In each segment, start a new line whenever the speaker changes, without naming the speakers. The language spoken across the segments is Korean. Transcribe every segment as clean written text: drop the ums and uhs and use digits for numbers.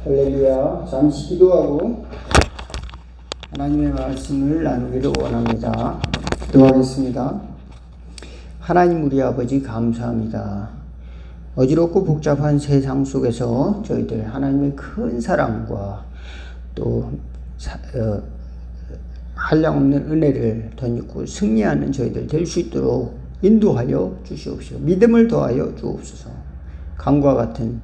할렐루야. 잠시 기도하고 하나님의 말씀을 나누기를 원합니다. 기도하겠습니다. 하나님 우리 아버지 감사합니다. 어지럽고 복잡한 세상 속에서 저희들 하나님의 큰 사랑과 또 한량없는 은혜를 덧입고 승리하는 저희들 될 수 있도록 인도하여 주시옵시고 믿음을 더하여 주옵소서. 강과 같은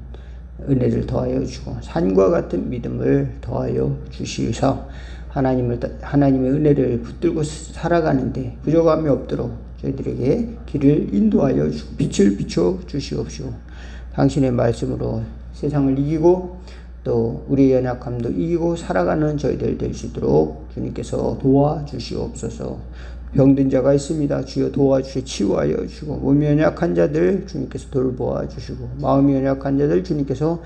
은혜를 더하여 주고 산과 같은 믿음을 더하여 주시어서 하나님의 은혜를 붙들고 살아가는데 부족함이 없도록 저희들에게 길을 인도하여 주고 빛을 비춰 주시옵시고 당신의 말씀으로 세상을 이기고 또 우리의 연약함도 이기고 살아가는 저희들 될 수 있도록 주님께서 도와주시옵소서. 병든 자가 있습니다. 주여 도와주시고 치유하여 주시고 몸이 연약한 자들 주님께서 돌보아 주시고 마음이 연약한 자들 주님께서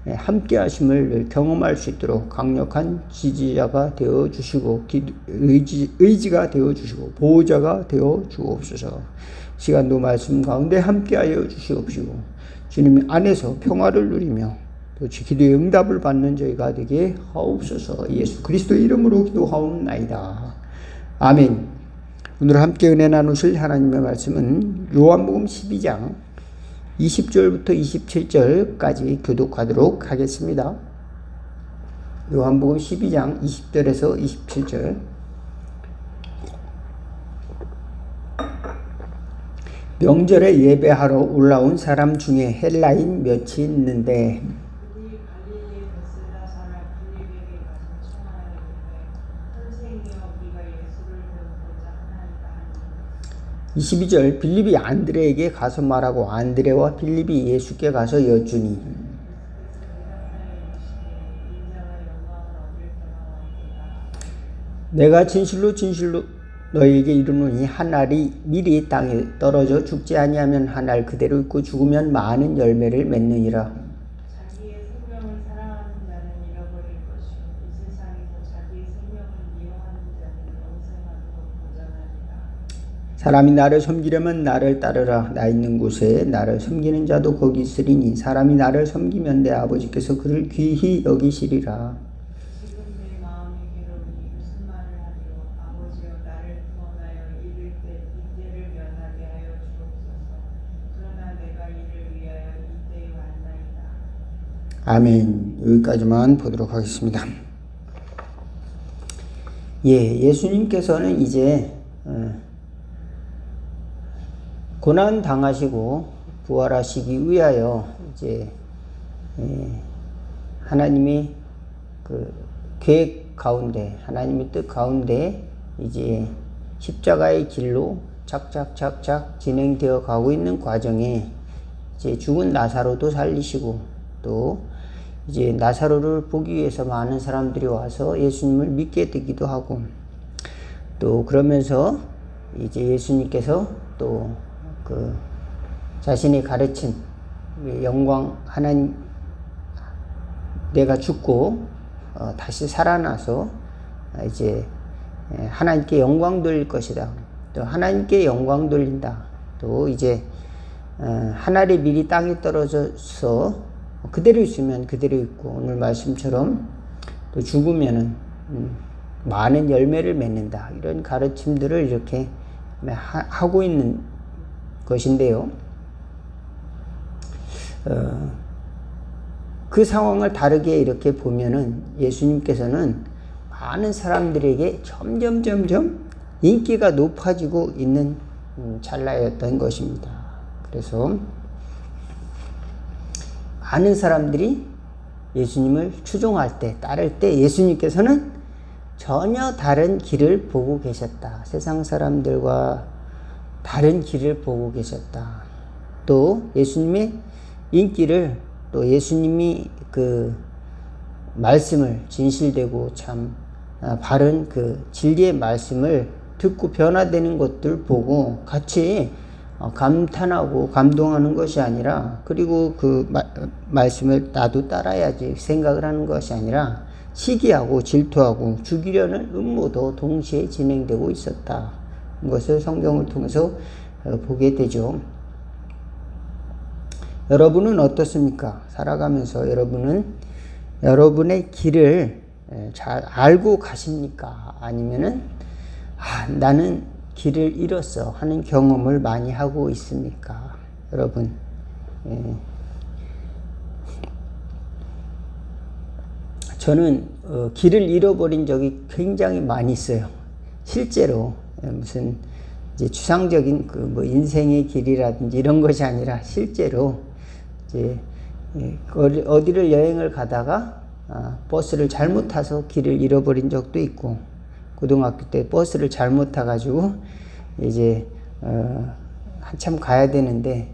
함께 하심을 경험할 수 있도록 강력한 지지자가 되어 주시고 의지가 되어 주시고 보호자가 되어 주옵소서. 시간도 말씀 가운데 함께 하여 주시옵시고 주님 안에서 평화를 누리며 또 기도의 응답을 받는 저희가 되게 하옵소서. 예수 그리스도의 이름으로 기도하옵나이다. 아멘. 오늘 함께 은혜 나누실 하나님의 말씀은 요한복음 12장 20절부터 27절까지 교독하도록 하겠습니다. 요한복음 12장 20절에서 27절. 명절에 예배하러 올라온 사람 중에 헬라인 몇이 있는데 22절 빌립이 안드레에게 가서 말하고 안드레와 빌립이 예수께 가서 여쭈니 내가 진실로 너희에게 이르노니 한 알이 미리 땅에 떨어져 죽지 아니하면 한 알 그대로 있고 죽으면 많은 열매를 맺느니라.
자기의 생명을 사랑하는 자는 잃어버릴 것이요 이 세상에서 자기의 생명을 미워하는 자는 영생하도록 보장하리라.
사람이 나를 섬기려면 나를 따르라. 나 있는 곳에 나를 섬기는 자도 거기 있으리니 사람이 나를 섬기면 내 아버지께서 그를 귀히 여기시리라.
지금 내 마음이 괴로우니 무슨 말을 하리요. 아버지여 나를 구원하여 이를 때 이때를 면하게 하여 주옵소서. 그러나 내가 이를 위하여 이때에 왔나이다.
아멘. 여기까지만 보도록 하겠습니다. 예수님께서는 이제 고난 당하시고 부활하시기 위하여 이제 하나님의 그 계획 가운데 하나님의 뜻 가운데 이제 십자가의 길로 착착착착 진행되어 가고 있는 과정에 이제 죽은 나사로도 살리시고 또 이제 나사로를 보기 위해서 많은 사람들이 와서 예수님을 믿게 되기도 하고 또 그러면서 이제 예수님께서 또 그 자신이 가르친 영광 하나님 내가 죽고 다시 살아나서 이제 하나님께 영광 돌릴 것이다. 또 하나님께 영광 돌린다. 또 이제 한 알이 미리 땅에 떨어져서 그대로 있으면 그대로 있고 오늘 말씀처럼 또 죽으면은 많은 열매를 맺는다. 이런 가르침들을 이렇게 하고 있는 것인데요. 그 상황을 다르게 이렇게 보면은 예수님께서는 많은 사람들에게 점점 인기가 높아지고 있는 찰나였던 것입니다. 그래서 많은 사람들이 예수님을 추종할 때, 따를 때 예수님께서는 전혀 다른 길을 보고 계셨다. 세상 사람들과 다른 길을 보고 계셨다. 또 예수님의 인기를 또 예수님이 그 말씀을 진실되고 참 바른 그 진리의 말씀을 듣고 변화되는 것들 보고 같이 감탄하고 감동하는 것이 아니라 그리고 그 말씀을 나도 따라야지 생각을 하는 것이 아니라 시기하고 질투하고 죽이려는 음모도 동시에 진행되고 있었다. 것을 성경을 통해서 보게 되죠. 여러분은 어떻습니까? 살아가면서 여러분은 여러분의 길을 잘 알고 가십니까? 아니면은 나는 길을 잃었어 하는 경험을 많이 하고 있습니까? 여러분, 저는 길을 잃어버린 적이 굉장히 많이 있어요. 실제로 무슨 이제 추상적인 그 뭐 인생의 길이라든지 이런 것이 아니라 실제로 이제 어디를 여행을 가다가 버스를 잘못 타서 길을 잃어버린 적도 있고, 고등학교 때 버스를 잘못 타가지고 이제 한참 가야 되는데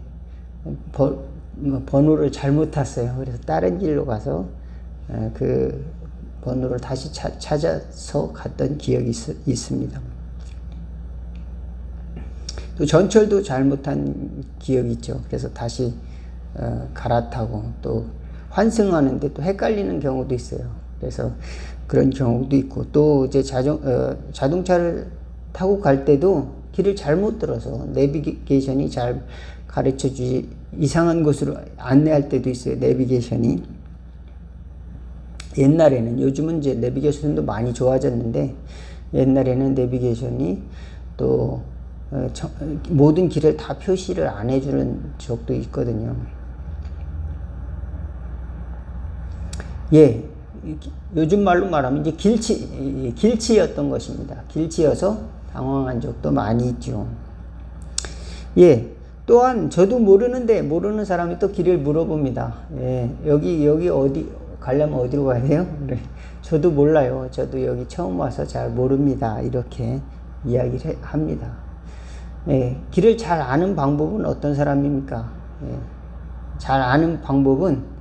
번호를 잘못 탔어요. 그래서 다른 길로 가서 그 번호를 다시 찾아서 갔던 기억이 있습니다. 또 전철도 잘못한 기억이 있죠. 그래서 다시 갈아타고 또 환승하는데 또 헷갈리는 경우도 있어요. 그래서 그런 경우도 있고, 또 이제 자동차를 타고 갈 때도 길을 잘못 들어서 내비게이션이 잘 가르쳐 주지 이상한 곳으로 안내할 때도 있어요. 내비게이션이. 옛날에는, 요즘은 이제 내비게이션도 많이 좋아졌는데, 옛날에는 내비게이션이 또 모든 길을 다 표시를 안 해주는 적도 있거든요. 예, 요즘 말로 말하면 이제 길치였던 것입니다. 길치여서 당황한 적도 많이 있죠. 예, 또한 저도 모르는 사람이 또 길을 물어봅니다. 예, 여기 어디 가려면 어디로 가야 돼요? 그래. 저도 몰라요. 저도 여기 처음 와서 잘 모릅니다. 이렇게 이야기를 합니다. 예, 길을 잘 아는 방법은 어떤 사람입니까? 예, 잘 아는 방법은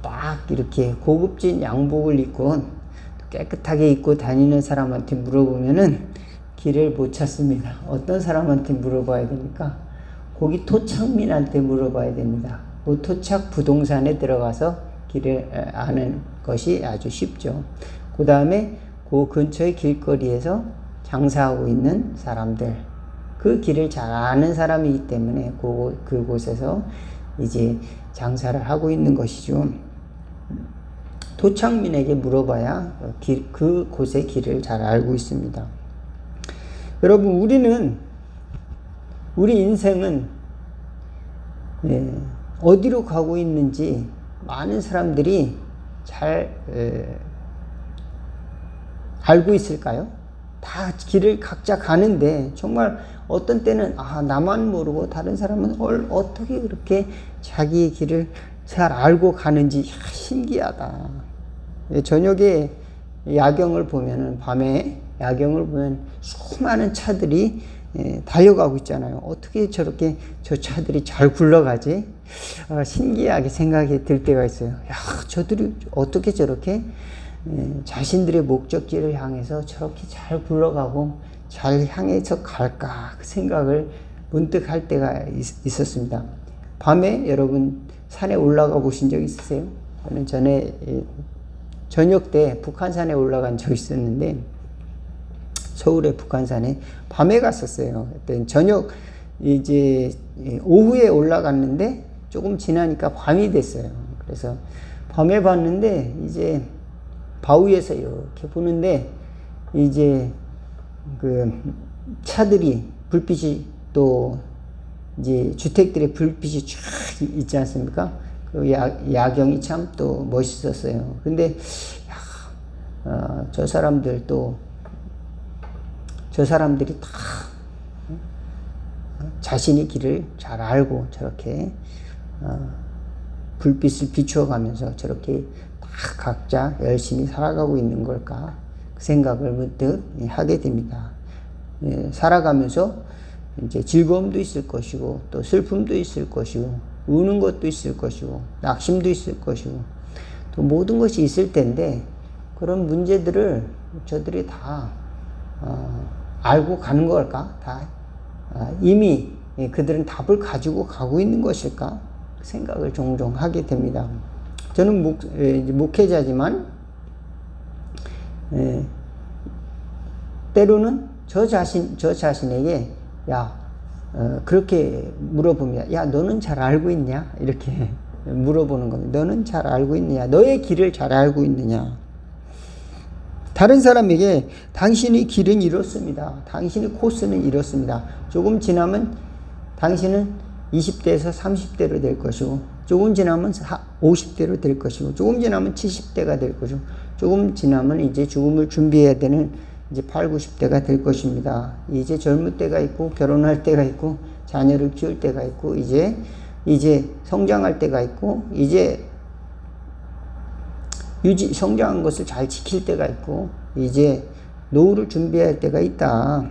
딱 이렇게 고급진 양복을 입고 깨끗하게 입고 다니는 사람한테 물어보면은 길을 못 찾습니다. 어떤 사람한테 물어봐야 됩니까? 거기 토착민한테 물어봐야 됩니다. 그 토착 부동산에 들어가서 길을 아는 것이 아주 쉽죠. 그 다음에 그 근처의 길거리에서 장사하고 있는 사람들, 그 길을 잘 아는 사람이기 때문에 그곳에서 이제 장사를 하고 있는 것이죠. 토착민에게 물어봐야 그곳의 길을 잘 알고 있습니다. 여러분, 우리 인생은 어디로 가고 있는지 많은 사람들이 잘 알고 있을까요? 다 길을 각자 가는데, 정말 어떤 때는 나만 모르고 다른 사람은 어떻게 그렇게 자기의 길을 잘 알고 가는지 신기하다. 저녁에 야경을 보면은, 밤에 야경을 보면 수많은 차들이 달려가고 있잖아요. 어떻게 저렇게 저 차들이 잘 굴러가지? 신기하게 생각이 들 때가 있어요. 저들이 어떻게 저렇게 자신들의 목적지를 향해서 저렇게 잘 굴러가고 잘 향해서 갈까? 그 생각을 문득 할 때가 있었습니다. 밤에 여러분 산에 올라가 보신 적 있으세요? 저는 전에 저녁 때 북한산에 올라간 적 있었는데, 서울의 북한산에 밤에 갔었어요. 그때 저녁 이제 오후에 올라갔는데 조금 지나니까 밤이 됐어요. 그래서 밤에 봤는데 이제 바위에서 이렇게 보는데 이제 그 차들이 불빛이, 또 이제 주택들의 불빛이 쫙 있지 않습니까? 그 야경이 참 또 멋있었어요. 근데 저 사람들이 다 자신이 길을 잘 알고 저렇게 불빛을 비추어가면서 저렇게 다 각자 열심히 살아가고 있는 걸까? 그 생각을 문득 하게 됩니다. 살아가면서 이제 즐거움도 있을 것이고, 또 슬픔도 있을 것이고, 우는 것도 있을 것이고, 낙심도 있을 것이고, 또 모든 것이 있을 텐데, 그런 문제들을 저들이 다 알고 가는 걸까? 다 이미 그들은 답을 가지고 가고 있는 것일까? 생각을 종종 하게 됩니다. 저는 목회자지만 때로는 저 자신에게 그렇게 물어봅니다. 너는 잘 알고 있냐? 이렇게 물어보는 겁니다. 너는 잘 알고 있느냐? 너의 길을 잘 알고 있느냐? 다른 사람에게 당신의 길은 이렇습니다. 당신의 코스는 이렇습니다. 조금 지나면 당신은 20대에서 30대로 될 것이고, 조금 지나면 50대로 될 것이고, 조금 지나면 70대가 될 것이고, 조금 지나면 이제 죽음을 준비해야 되는 이제 8, 90대가 될 것입니다. 이제 젊을 때가 있고, 결혼할 때가 있고, 자녀를 키울 때가 있고, 이제 성장할 때가 있고, 이제 성장한 것을 잘 지킬 때가 있고, 이제 노후를 준비할 때가 있다.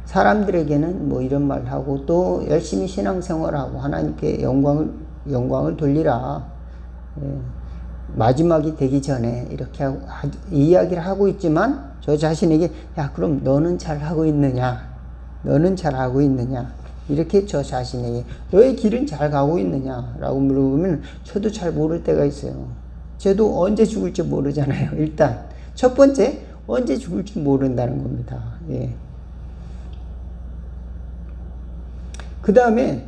사람들에게는 뭐 이런 말 하고, 또 열심히 신앙생활하고 하나님께 영광을 돌리라. 마지막이 되기 전에 이렇게 이야기를 하고 있지만, 저 자신에게 야, 그럼 너는 잘하고 있느냐? 너는 잘하고 있느냐? 이렇게 저 자신에게 너의 길은 잘 가고 있느냐? 라고 물어보면 저도 잘 모를 때가 있어요. 저도 언제 죽을지 모르잖아요. 일단 첫 번째, 언제 죽을지 모른다는 겁니다. 예. 그 다음에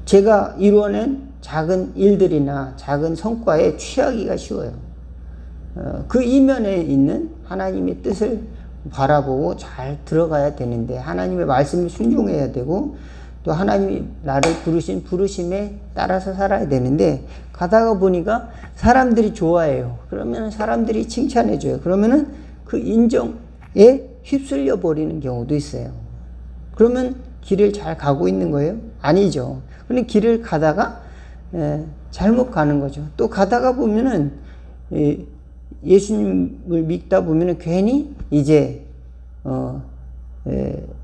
제가 이루어낸 작은 일들이나 작은 성과에 취하기가 쉬워요. 그 이면에 있는 하나님의 뜻을 바라보고 잘 들어가야 되는데, 하나님의 말씀을 순종해야 되고, 또 하나님이 나를 부르신 부르심에 따라서 살아야 되는데, 가다가 보니까 사람들이 좋아해요. 그러면 사람들이 칭찬해줘요. 그러면은 그 인정에 휩쓸려 버리는 경우도 있어요. 그러면 길을 잘 가고 있는 거예요? 아니죠. 근데 길을 가다가 잘못 가는 거죠. 또 가다가 보면은 예수님을 믿다 보면은 괜히 이제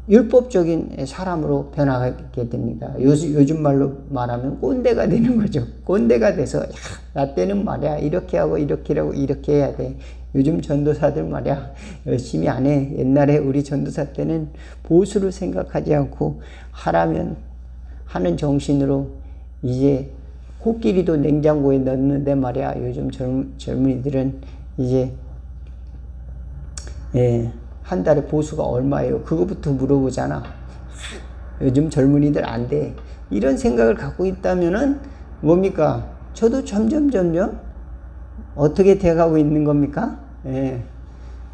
율법적인 사람으로 변하게 됩니다. 요즘 말로 말하면 꼰대가 되는 거죠. 꼰대가 돼서 야, 나 때는 말이야 이렇게 하고 이렇게 하고 이렇게 해야 돼. 요즘 전도사들 말이야 열심히 안 해. 옛날에 우리 전도사 때는 보수를 생각하지 않고 하라면 하는 정신으로 이제 코끼리도 냉장고에 넣는데 말이야. 요즘 젊은이들은 이제 한 달에 보수가 얼마예요? 그거부터 물어보잖아. 요즘 젊은이들 안 돼. 이런 생각을 갖고 있다면은 뭡니까? 저도 점점 어떻게 돼가고 있는 겁니까?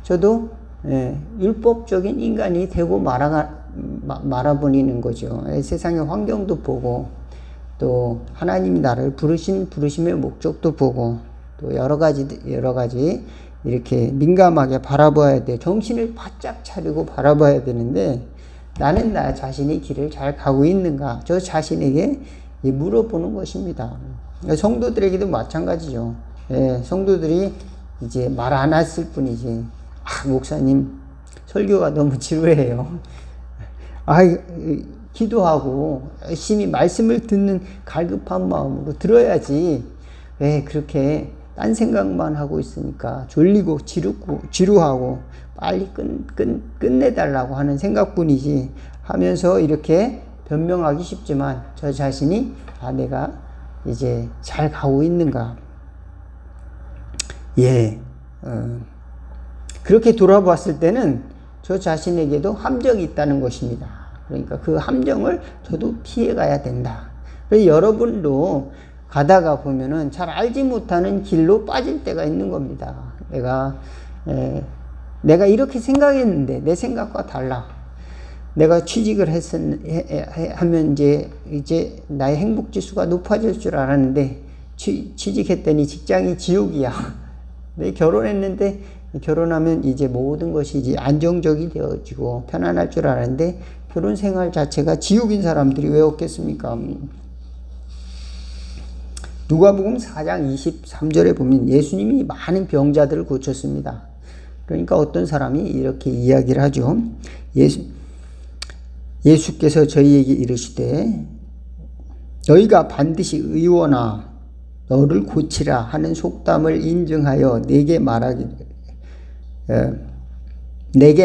저도 율법적인 인간이 되고 말아버리는 거죠. 세상의 환경도 보고, 또 하나님이 나를 부르심의 목적도 보고, 또 여러 가지 이렇게 민감하게 바라봐야 돼. 정신을 바짝 차리고 바라봐야 되는데, 나는 나 자신의 길을 잘 가고 있는가? 저 자신에게 물어보는 것입니다. 성도들에게도 마찬가지죠. 성도들이 이제 말 안 했을 뿐이지. 목사님, 설교가 너무 지루해요. 기도하고 열심히 말씀을 듣는 갈급한 마음으로 들어야지. 왜 그렇게 딴 생각만 하고 있으니까 졸리고 지루하고 빨리 끝내달라고 하는 생각뿐이지 하면서 이렇게 변명하기 쉽지만, 저 자신이 내가 이제 잘 가고 있는가? 그렇게 돌아봤을 때는 저 자신에게도 함정이 있다는 것입니다. 그러니까 그 함정을 저도 피해가야 된다. 그래서 여러분도 가다가 보면은 잘 알지 못하는 길로 빠질 때가 있는 겁니다. 내가 이렇게 생각했는데 내 생각과 달라. 내가 취직을 하면 이제 나의 행복 지수가 높아질 줄 알았는데 취직했더니 직장이 지옥이야. 내 결혼했는데 결혼하면 이제 모든 것이 이제 안정적이 되어지고 편안할 줄 알았는데 결혼 생활 자체가 지옥인 사람들이 왜 없겠습니까? 누가복음 4장 23절에 보면 예수님이 많은 병자들을 고쳤습니다. 그러니까 어떤 사람이 이렇게 이야기를 하죠. 예수께서 저희에게 이르시되 너희가 반드시 의원아 너를 고치라 하는 속담을 인증하여 내게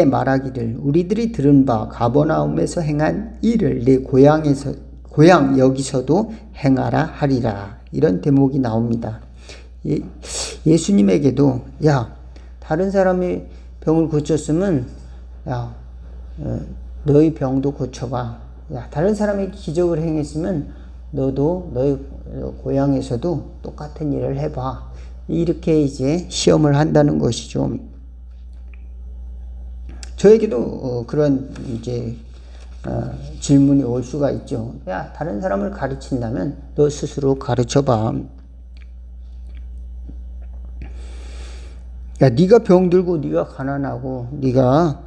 말하기를 우리들이 들은 바 가버나움에서 행한 일을 내 고향 여기서도 행하라 하리라. 이런 대목이 나옵니다. 예수님에게도 다른 사람이 병을 고쳤으면 너희 병도 고쳐봐. 야, 다른 사람이 기적을 행했으면 너도 너희 고향에서도 똑같은 일을 해봐. 이렇게 이제 시험을 한다는 것이죠. 저에게도 그런 이제 질문이 올 수가 있죠. 야, 다른 사람을 가르친다면 너 스스로 가르쳐봐. 야, 네가 병들고 네가 가난하고 네가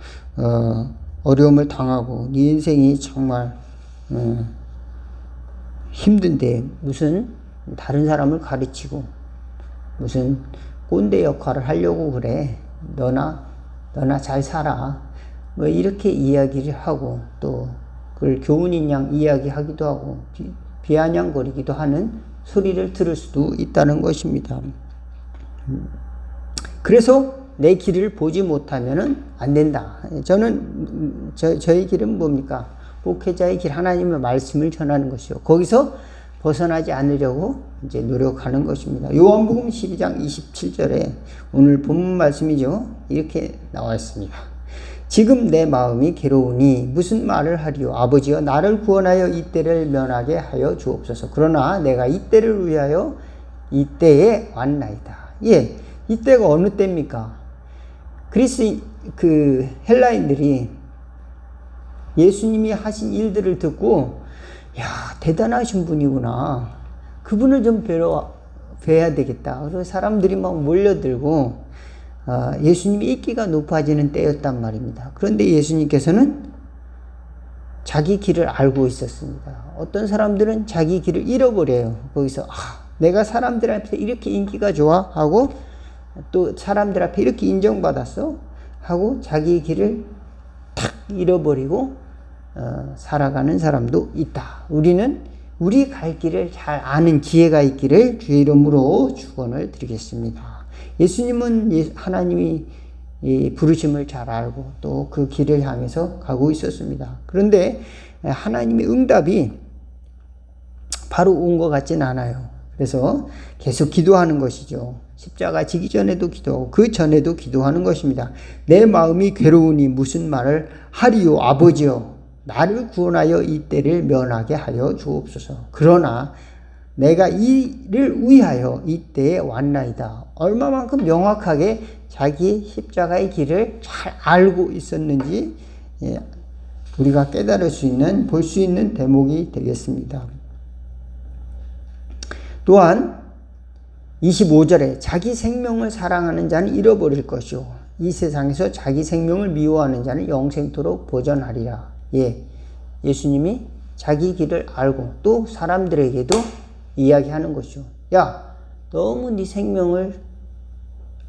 어려움을 당하고 네 인생이 정말 힘든데 무슨 다른 사람을 가르치고 무슨 꼰대 역할을 하려고 그래. 너나 잘 살아. 뭐 이렇게 이야기를 하고 또 그걸 교훈인 양 이야기하기도 하고 비아냥거리기도 하는 소리를 들을 수도 있다는 것입니다. 그래서 내 길을 보지 못하면은 안 된다. 저는 저의 길은 뭡니까? 목회자의 길, 하나님의 말씀을 전하는 것이요. 거기서 벗어나지 않으려고 이제 노력하는 것입니다. 요한복음 12장 27절에 오늘 본문 말씀이죠. 이렇게 나와 있습니다. 지금 내 마음이 괴로우니 무슨 말을 하리요? 아버지여, 나를 구원하여 이 때를 면하게 하여 주옵소서. 그러나 내가 이 때를 위하여 이 때에 왔나이다. 예, 이 때가 어느 때입니까? 헬라인들이 예수님이 하신 일들을 듣고 야, 대단하신 분이구나. 그분을 좀 뵈야 되겠다. 그래서 사람들이 막 몰려들고 예수님이 인기가 높아지는 때였단 말입니다. 그런데 예수님께서는 자기 길을 알고 있었습니다. 어떤 사람들은 자기 길을 잃어버려요. 거기서 내가 사람들 앞에 이렇게 인기가 좋아 하고 또 사람들 앞에 이렇게 인정받았어 하고 자기 길을 탁 잃어버리고 살아가는 사람도 있다. 우리는 우리 갈 길을 잘 아는 지혜가 있기를 주의 이름으로 축원을 드리겠습니다. 예수님은 하나님이 부르심을 잘 알고 또 그 길을 향해서 가고 있었습니다. 그런데 하나님의 응답이 바로 온 것 같진 않아요. 그래서 계속 기도하는 것이죠. 십자가 지기 전에도 기도하고 그 전에도 기도하는 것입니다. 내 마음이 괴로우니 무슨 말을 하리요? 아버지여, 나를 구원하여 이 때를 면하게 하여 주옵소서. 그러나 내가 이를 위하여 이 때에 왔나이다. 얼마만큼 명확하게 자기 십자가의 길을 잘 알고 있었는지 우리가 깨달을 수 있는, 볼 수 있는 대목이 되겠습니다. 또한 25절에 자기 생명을 사랑하는 자는 잃어버릴 것이요, 이 세상에서 자기 생명을 미워하는 자는 영생토록 보전하리라. 예, 예수님이 자기 길을 알고 또 사람들에게도 이야기하는 것이죠. 야, 너무 네 생명을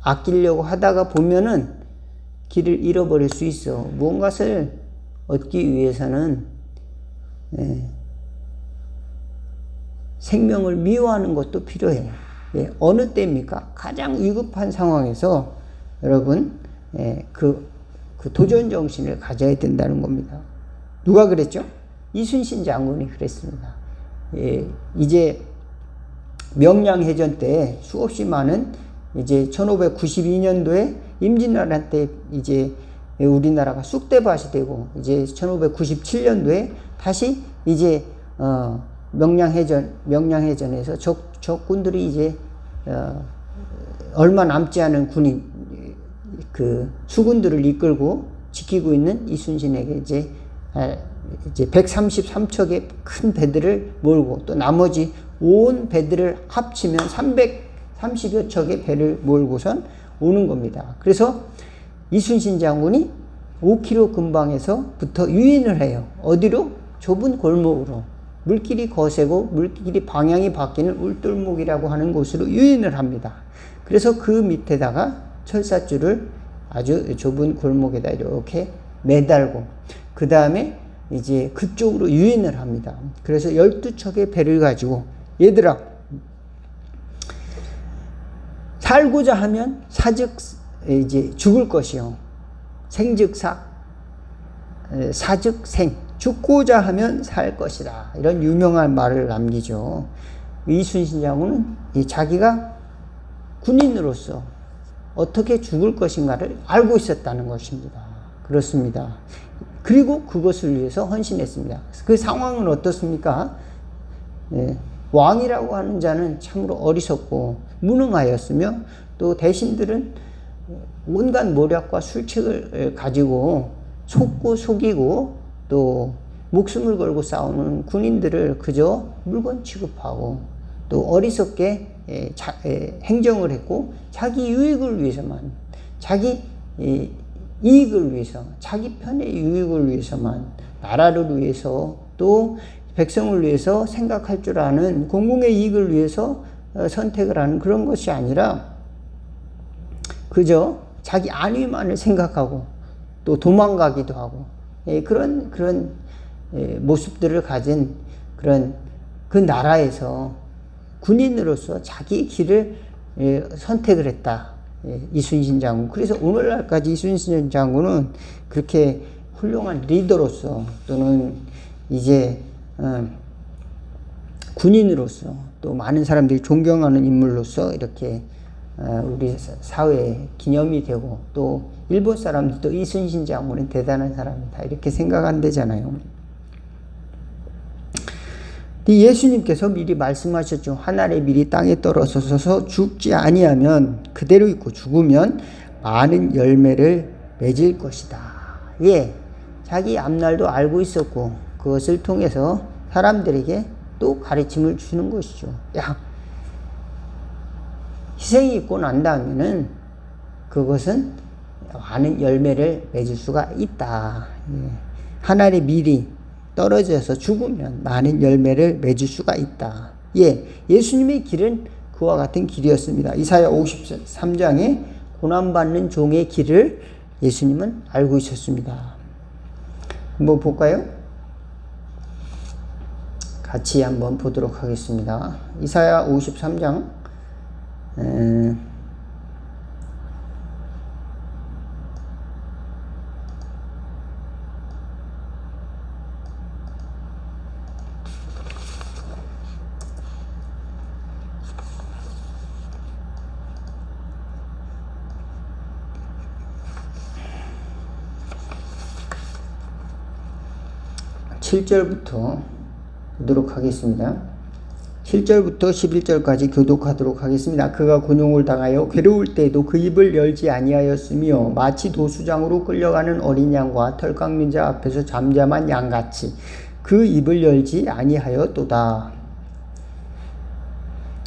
아끼려고 하다가 보면은 길을 잃어버릴 수 있어. 무언가를 얻기 위해서는 생명을 미워하는 것도 필요해요. 예, 어느 때입니까? 가장 위급한 상황에서 여러분 그 도전 정신을 가져야 된다는 겁니다. 누가 그랬죠? 이순신 장군이 그랬습니다. 예, 이제 명량해전 때 수없이 많은 이제 1592년도에 임진왜란 때 이제 우리나라가 쑥대밭이 되고 이제 1597년도에 다시 이제 명량해전에서 적군들이 이제 얼마 남지 않은 군인 그 수군들을 이끌고 지키고 있는 이순신에게 이제 133척의 큰 배들을 몰고 또 나머지 온 배들을 합치면 330여 척의 배를 몰고선 오는 겁니다. 그래서 이순신 장군이 5km 근방에서부터 유인을 해요. 어디로? 좁은 골목으로. 물길이 거세고 물길이 방향이 바뀌는 울돌목이라고 하는 곳으로 유인을 합니다. 그래서 그 밑에다가 철사줄을 아주 좁은 골목에다 이렇게 매달고 그 다음에 이제 그쪽으로 유인을 합니다. 그래서 12척의 배를 가지고 얘들아, 살고자 하면 사즉 이제 죽을 것이요, 생즉 사, 사즉 생, 죽고자 하면 살 것이다. 이런 유명한 말을 남기죠. 이순신 장군은 자기가 군인으로서 어떻게 죽을 것인가를 알고 있었다는 것입니다. 그렇습니다. 그리고 그것을 위해서 헌신했습니다. 그 상황은 어떻습니까? 예, 왕이라고 하는 자는 참으로 어리석고 무능하였으며 또 대신들은 온갖 모략과 술책을 가지고 속고 속이고 또 목숨을 걸고 싸우는 군인들을 그저 물건 취급하고 또 어리석게 행정을 했고 자기 유익을 위해서만 자기 이익을 위해서 자기 편의 유익을 위해서만 나라를 위해서 또 백성을 위해서 생각할 줄 아는 공공의 이익을 위해서 선택을 하는 그런 것이 아니라 그저 자기 안위만을 생각하고 또 도망가기도 하고 그런 모습들을 가진 그런 그 나라에서 군인으로서 자기 길을 선택을 했다. 이순신 장군. 그래서 오늘날까지 이순신 장군은 그렇게 훌륭한 리더로서 또는 이제 군인으로서 또 많은 사람들이 존경하는 인물로서 이렇게 우리 사회에 기념이 되고 또 일본 사람들도 이순신 장군은 대단한 사람이다 이렇게 생각한대잖아요. 예수님께서 미리 말씀하셨죠. 한 알의 밀이 땅에 떨어져서 죽지 아니하면 그대로 있고 죽으면 많은 열매를 맺을 것이다. 예, 자기 앞날도 알고 있었고 그것을 통해서 사람들에게 또 가르침을 주는 것이죠. 야, 희생이 있고 난 다음에는 그것은 많은 열매를 맺을 수가 있다. 예. 한 알의 밀이 떨어져서 죽으면 많은 열매를 맺을 수가 있다. 예, 예수님의 길은 그와 같은 길이었습니다. 이사야 53장에 고난받는 종의 길을 예수님은 알고 있었습니다. 한번 볼까요? 같이 한번 보도록 하겠습니다. 이사야 53장 7절부터 보도록 하겠습니다. 7절부터 11절까지 교독하도록 하겠습니다. 그가 곤욕을 당하여 괴로울 때에도 그 입을 열지 아니하였으며 마치 도수장으로 끌려가는 어린 양과 털 깎는 자 앞에서 잠잠한 양같이 그 입을 열지 아니하였도다.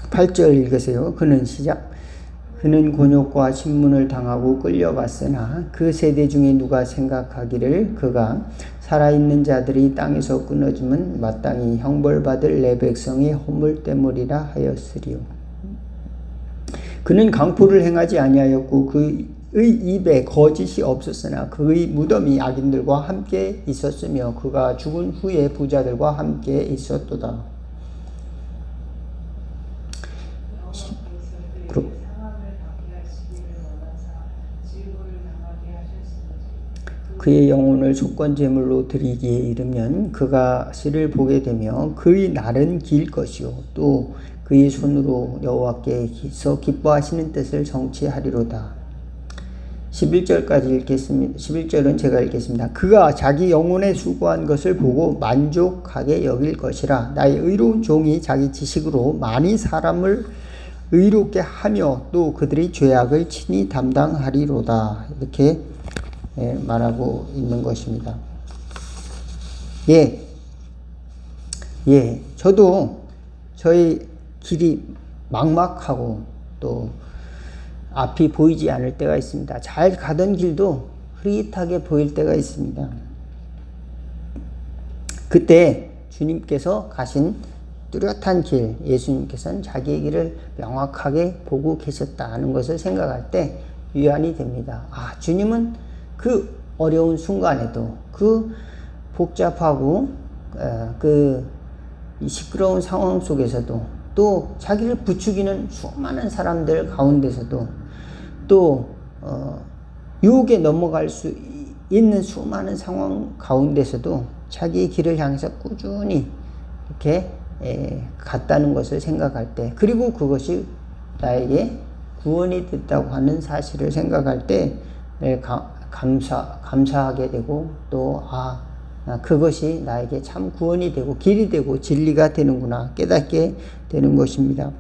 8절 읽으세요. 그는 곤욕과 신문을 당하고 끌려갔으나 그 세대 중에 누가 생각하기를 그가 살아있는 자들이 땅에서 끊어지면 마땅히 형벌받을 내 백성의 허물때물이라 하였으리요. 그는 강포를 행하지 아니하였고 그의 입에 거짓이 없었으나 그의 무덤이 악인들과 함께 있었으며 그가 죽은 후에 부자들과 함께 있었도다. 그의 영혼을 속건제물로 드리기에 이르면 그가 시를 보게 되며 그의 날은 길 것이요 또 그의 손으로 여호와께서 기뻐하시는 뜻을 성취하리로다. 11절까지 읽겠습니다. 11절은 제가 읽겠습니다. 그가 자기 영혼에 수고한 것을 보고 만족하게 여길 것이라. 나의 의로운 종이 자기 지식으로 많이 사람을 의롭게 하며 또 그들의 죄악을 친히 담당하리로다. 이렇게 말하고 있는 것입니다. 저도 저희 길이 막막하고 또 앞이 보이지 않을 때가 있습니다. 잘 가던 길도 흐릿하게 보일 때가 있습니다. 그때 주님께서 가신 뚜렷한 길, 예수님께서는 자기의 길을 명확하게 보고 계셨다는 것을 생각할 때 위안이 됩니다. 아, 주님은 그 어려운 순간에도 그 복잡하고 그 시끄러운 상황 속에서도 또 자기를 부추기는 수많은 사람들 가운데서도 또 유혹에 넘어갈 수 있는 수많은 상황 가운데서도 자기의 길을 향해서 꾸준히 이렇게 갔다는 것을 생각할 때, 그리고 그것이 나에게 구원이 됐다고 하는 사실을 생각할 때 감사하게 되고 또 그것이 나에게 참 구원이 되고 길이 되고 진리가 되는구나 깨닫게 되는 것입니다.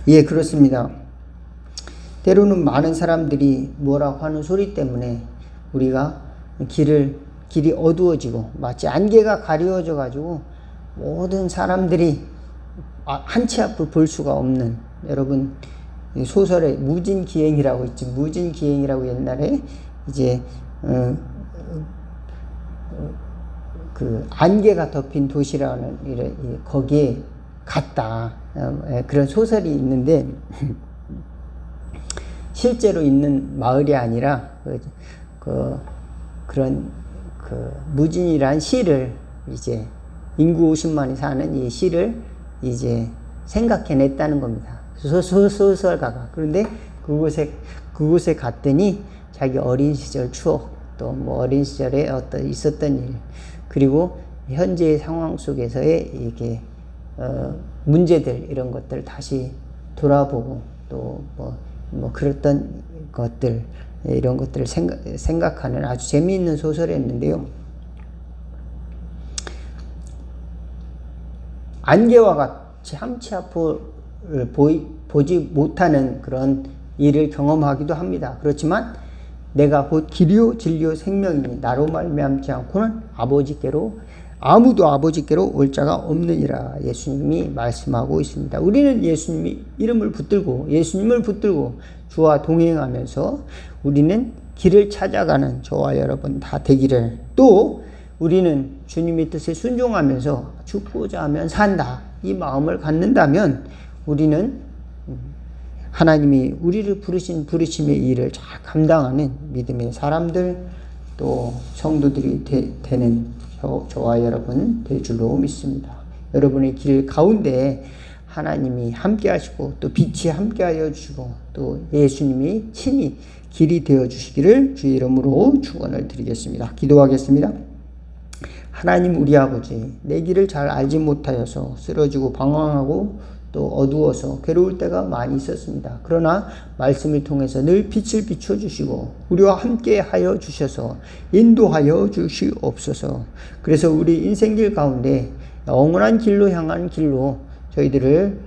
예, 그렇습니다. 때로는 많은 사람들이 뭐라고 하는 소리 때문에 우리가 길이 어두워지고 마치 안개가 가려져 가지고 모든 사람들이 한 치 앞을 볼 수가 없는, 여러분 소설에 무진기행이라고 있지. 무진기행이라고 옛날에 이제 그 안개가 덮인 도시라는 거기에 갔다, 그런 소설이 있는데 실제로 있는 마을이 아니라 그런 무진이란 시를 이제 인구 50만이 사는 이 시를 이제 생각해냈다는 겁니다. 소설가가. 그런데 그곳에 갔더니 자기 어린 시절 추억, 또 뭐 어린 시절에 어떤 있었던 일, 그리고 현재의 상황 속에서의 이렇게 문제들, 이런 것들 다시 돌아보고 또 뭐 그랬던 것들, 이런 것들을 생각하는 아주 재미있는 소설이었는데요. 안개와 같이 함치 앞을 보지 못하는 그런 일을 경험하기도 합니다. 그렇지만 내가 곧 길이요 진리요 생명이니 나로 말미암지 않고는 아무도 아버지께로 올 자가 없느니라 예수님이 말씀하고 있습니다. 우리는 예수님을 붙들고 주와 동행하면서 우리는 길을 찾아가는 저와 여러분 다 되기를, 또 우리는 주님의 뜻에 순종하면서 죽고자 하면 산다, 이 마음을 갖는다면 우리는 하나님이 우리를 부르신 부르심의 일을 잘 감당하는 믿음의 사람들, 또 성도들이 되는 저와 여러분 될 줄로 믿습니다. 여러분의 길 가운데 하나님이 함께 하시고 또 빛이 함께 하여 주시고 또 예수님이 친히 길이 되어 주시기를 주의 이름으로 축원을 드리겠습니다. 기도하겠습니다. 하나님 우리 아버지, 내 길을 잘 알지 못하여서 쓰러지고 방황하고 또 어두워서 괴로울 때가 많이 있었습니다. 그러나 말씀을 통해서 늘 빛을 비춰주시고 우리와 함께 하여 주셔서 인도하여 주시옵소서. 그래서 우리 인생길 가운데 영원한 길로 향하는 길로 저희들을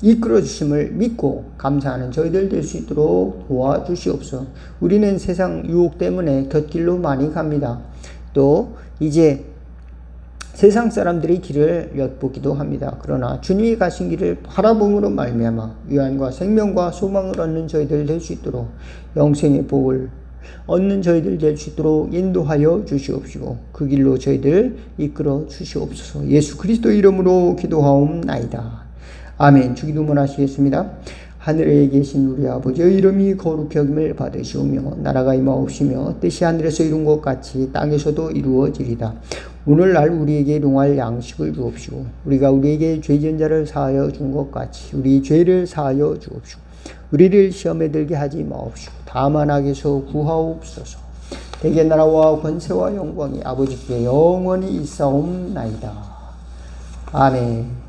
이끌어 주심을 믿고 감사하는 저희들 될 수 있도록 도와주시옵소서. 우리는 세상 유혹 때문에 곁길로 많이 갑니다. 또 이제 세상 사람들이 길을 엿보기도 합니다. 그러나 주님이 가신 길을 바라봄으로 말미암아 위안과 생명과 소망을 얻는 저희들 될 수 있도록, 영생의 복을 얻는 저희들 될 수 있도록 인도하여 주시옵시고 그 길로 저희들 이끌어 주시옵소서. 예수 그리스도 이름으로 기도하옵나이다. 아멘. 주기도문 하시겠습니다. 하늘에 계신 우리 아버지의 이름이 거룩히 여김을 받으시오며 나라가 임하옵시며 뜻이 하늘에서 이룬 것 같이 땅에서도 이루어지리다. 오늘날 우리에게 일용할 양식을 주옵시고 우리가 우리에게 죄지은 자를 사하여 준 것 같이 우리 죄를 사하여 주옵시고 우리를 시험에 들게 하지 마옵시고 다만 악에서 구하옵소서. 대개 나라와 권세와 영광이 아버지께 영원히 있사옵나이다. 아멘.